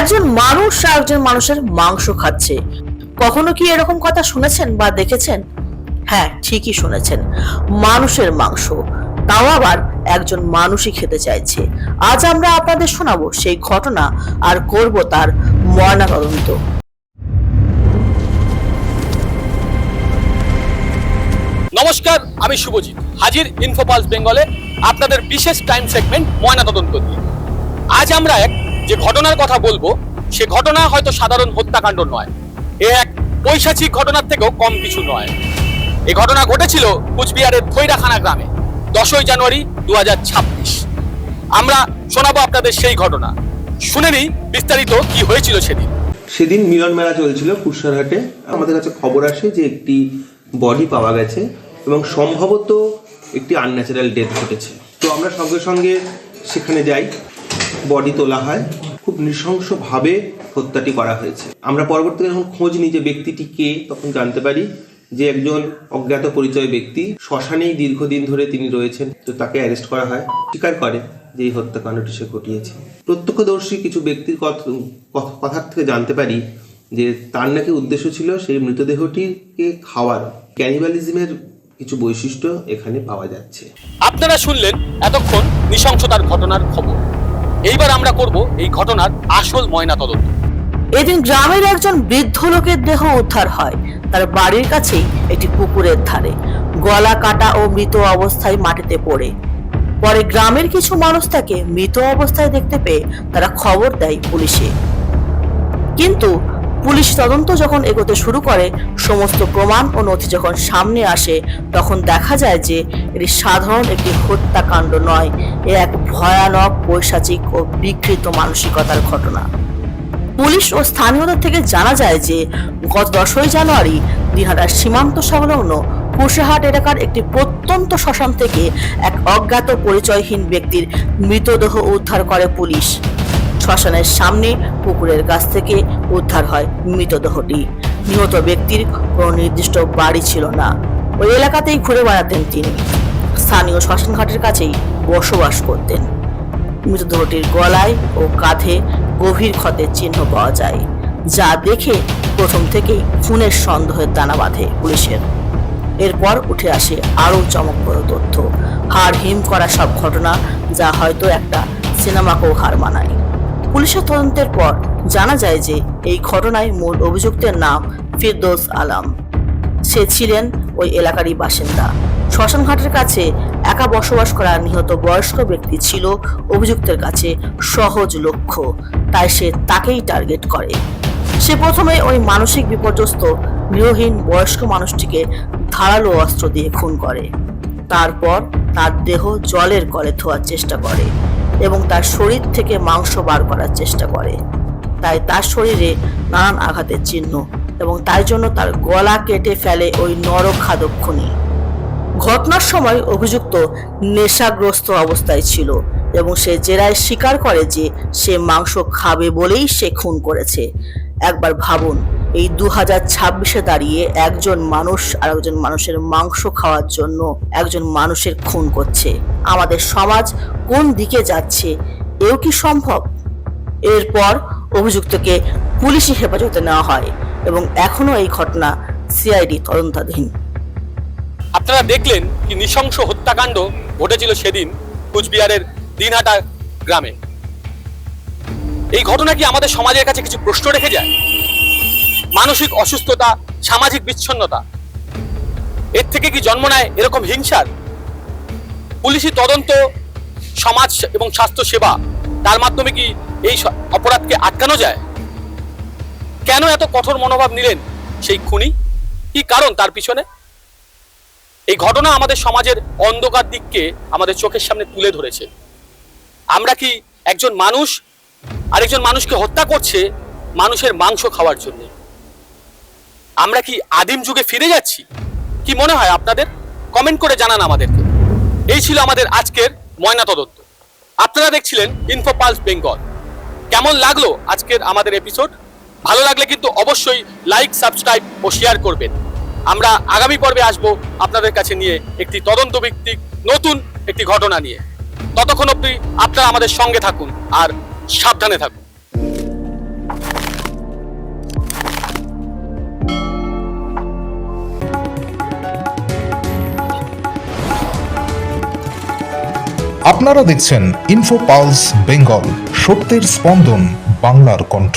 একজন মানুষ আর একজন মানুষের মাংস খাচ্ছে। কখনো কি এরকম কথা শুনেছেন বা দেখেছেন? হ্যাঁ, ঠিকই শুনেছেন, মানুষের মাংস, তাও আবার একজন মানুষই খেতে চাইছে। আজ আমরা আপনাদের শোনাবো সেই ঘটনা আর করব তার ময়নাতদন্ত। নমস্কার, আমি শুভজিৎ, হাজির ইনফোপালস বেঙ্গলে আপনাদের বিশেষ টাইম সেগমেন্ট ময়নাতদন্ত দিয়ে। আজ আমরা যে ঘটনার কথা বলবো, সে ঘটনা হয়তো সাধারণ হত্যাকাণ্ড নয়, এক পৈশাচিক ঘটনার থেকেও কম কিছু নয়। এই ঘটনা ঘটেছিল কুচবিহারের ভৈরাখানা গ্রামে 10ই জানুয়ারি 2026। আমরা শোনাবো আপনাদের সেই ঘটনা। শুনে নিই বিস্তারিত কি হয়েছিল সেদিন মিলন মেলা চলছিল কুশারহাটে। আমাদের কাছে খবর আসে যে একটি বডি পাওয়া গেছে এবং সম্ভবত একটি আনন্যাচারাল ডেথ ঘটেছে। তো আমরা সঙ্গে সঙ্গে সেখানে যাই, বডি তোলা হয়। খুব নৃশংসভাবে হত্যাটি করা হয়েছে। আমরা পরবর্তীতে যখন খোঁজ নিই যে ব্যক্তিটি কে, তখন জানতে পারি যে একজন অজ্ঞাত পরিচয় ব্যক্তি শ্মশানেই দীর্ঘদিন ধরে তিনি রয়েছেন। তো তাকে অ্যারেস্ট করা হয়, স্বীকার করে যে এই হত্যাকাণ্ডটি সে ঘটিয়েছে। প্রত্যক্ষদর্শী কিছু ব্যক্তির কথার থেকে জানতে পারি যে তার নাকি উদ্দেশ্য ছিল সেই মৃতদেহটিকে খাওয়ার। ক্যানিবালিজমের কিছু বৈশিষ্ট্য এখানে পাওয়া যাচ্ছে। আপনারা শুনলেন এতক্ষণ নৃশংসতার ঘটনার খবর। এইবার আমরা করব এই ঘটনার আসল ময়নাতদন্ত। এদিন গ্রামের একজন বৃদ্ধ লোকের দেহ উদ্ধার হয় তার বাড়ির কাছেই একটি পুকুরের ধারে, গলা কাটা ও মৃত অবস্থায় মাটিতে পড়ে। পরে গ্রামের কিছু মানুষ তাকে মৃত অবস্থায় দেখতে পেয়ে তারা খবর দেয় পুলিশে। কিন্তু পুলিশ তদন্ত যখন এগোতে শুরু করে, সমস্ত প্রমাণ ও নথি যখন সামনে আসে, তখন দেখা যায় যে এটি সাধারণ একটি হত্যাকাণ্ড নয়, এ এক ভয়ানক পৈশাচিক ও বিকৃত মানসিকতার ঘটনা। পুলিশ ও স্থানীয়দের থেকে জানা যায় যে গত 10ই জানুয়ারি দিনহাটার সীমান্ত সংলগ্ন কুশারহাট এলাকার একটি প্রত্যন্ত শ্মশান থেকে এক অজ্ঞাত পরিচয়হীন ব্যক্তির মৃতদেহ উদ্ধার করে পুলিশ। শ্মশানের সামনে পুকুরের কাছ থেকে উদ্ধার হয় মৃতদেহটি। নিহত ব্যক্তির কোনো নির্দিষ্ট বাড়ি ছিল না, ওই এলাকাতেই ঘুরে বেড়াতেন তিনি। স্থানীয় শ্মশানঘাটের কাছেই বসবাস করতেন। মৃতদেহটির গলায় ও কাঁধে গভীর ক্ষতের চিহ্ন পাওয়া যায়, যা দেখে প্রথম থেকেই খুনের সন্দেহের দানা বাঁধে পুলিশের। এরপর উঠে আসে আরও চমকপ্রদ তথ্য, হাড় হিম করা সব ঘটনা, যা হয়তো একটা সিনেমাকেও হার মানায়। পুলিশের তদন্তের পর জানা যায় যে এই ঘটনায় মূল অভিযুক্তের নাম ফিরদৌস আলম। সে ছিলেন ওই এলাকারই বাসিন্দা। শ্মশানঘাটের কাছে একা বসবাস করা নিহত বয়স্ক ব্যক্তি ছিল অভিযুক্তের কাছে সহজ লক্ষ্য, তাই সে তাকেই টার্গেট করে। সে প্রথমে ওই মানসিক বিপর্যস্ত গৃহহীন বয়স্ক মানুষটিকে ধারালো অস্ত্র দিয়ে খুন করে। তারপর তার দেহ জলের কলে ধোয়ার চেষ্টা করে এবং তার শরীর থেকে মাংস বার করার চেষ্টা করে। তাই তার শরীরে নানান আঘাতের চিহ্ন এবং তাই জন্য তার গলা কেটে ফেলে ওই নরখাদক খুনি। ঘটনার সময় অভিযুক্ত নেশাগ্রস্ত অবস্থায় ছিল এবং সে জেরায় স্বীকার করে যে সে মাংস খাবে বলেই সে খুন করেছে। একবার ভাবুন, এই 2026-এ দাঁড়িয়ে একজন মানুষ আর একজন মানুষের মাংস খাওয়ার জন্য একজন মানুষের খুন করছে। আমাদের সমাজ কোন দিকে যাচ্ছে, এও কি সম্ভব? এরপর অভিযুক্তকে পুলিশি হেফাজতে নেওয়া হয় এবং এখনো এই ঘটনা সিআইডি তদন্তাধীন। আপনারা দেখলেন কি নৃশংস হত্যাকাণ্ড ঘটেছিল সেদিন কুচবিহারের দিনহাটা গ্রামে। এই ঘটনা কি আমাদের সমাজের কাছে কিছু প্রশ্ন রেখে যায়? মানসিক অসুস্থতা, সামাজিক বিচ্ছিন্নতা, এর থেকে কি জন্ম নেয় এরকম হিংসার? পুলিশি তদন্ত, সমাজ এবং স্বাস্থ্য সেবা, তার মাধ্যমে কি এই অপরাধকে আটকানো যায়? কেন এত কঠোর মনোভাব নিলেন সেই খুনি? কি কারণ তার পিছনে? এই ঘটনা আমাদের সমাজের অন্ধকার দিককে আমাদের চোখের সামনে তুলে ধরেছে। আমরা কি একজন মানুষ আরেকজন মানুষকে হত্যা করছে মানুষের মাংস খাওয়ার জন্য? আমরা কি আদিম যুগে ফিরে যাচ্ছি? কি মনে হয় আপনাদের? কমেন্ট করে জানান আমাদেরকে। এই ছিল আমাদের আজকের ময়নাতদন্ত। আপনারা দেখছিলেন ইনফোপালস বেঙ্গল। কেমন লাগলো আজকের আমাদের এপিসোড? ভালো লাগলে কিন্তু অবশ্যই লাইক, সাবস্ক্রাইব ও শেয়ার করবেন। আমরা আগামী পর্বে আসবো আপনাদের কাছে নিয়ে একটি তদন্ত ভিত্তিক নতুন একটি ঘটনা নিয়ে। ততক্ষণ অবধি আপনারা আমাদের সঙ্গে থাকুন আর সাবধানে থাকুন। আপনারা দেখছেন ইনফো পালস বেঙ্গল, সত্যের স্পন্দন বাংলার কণ্ঠ।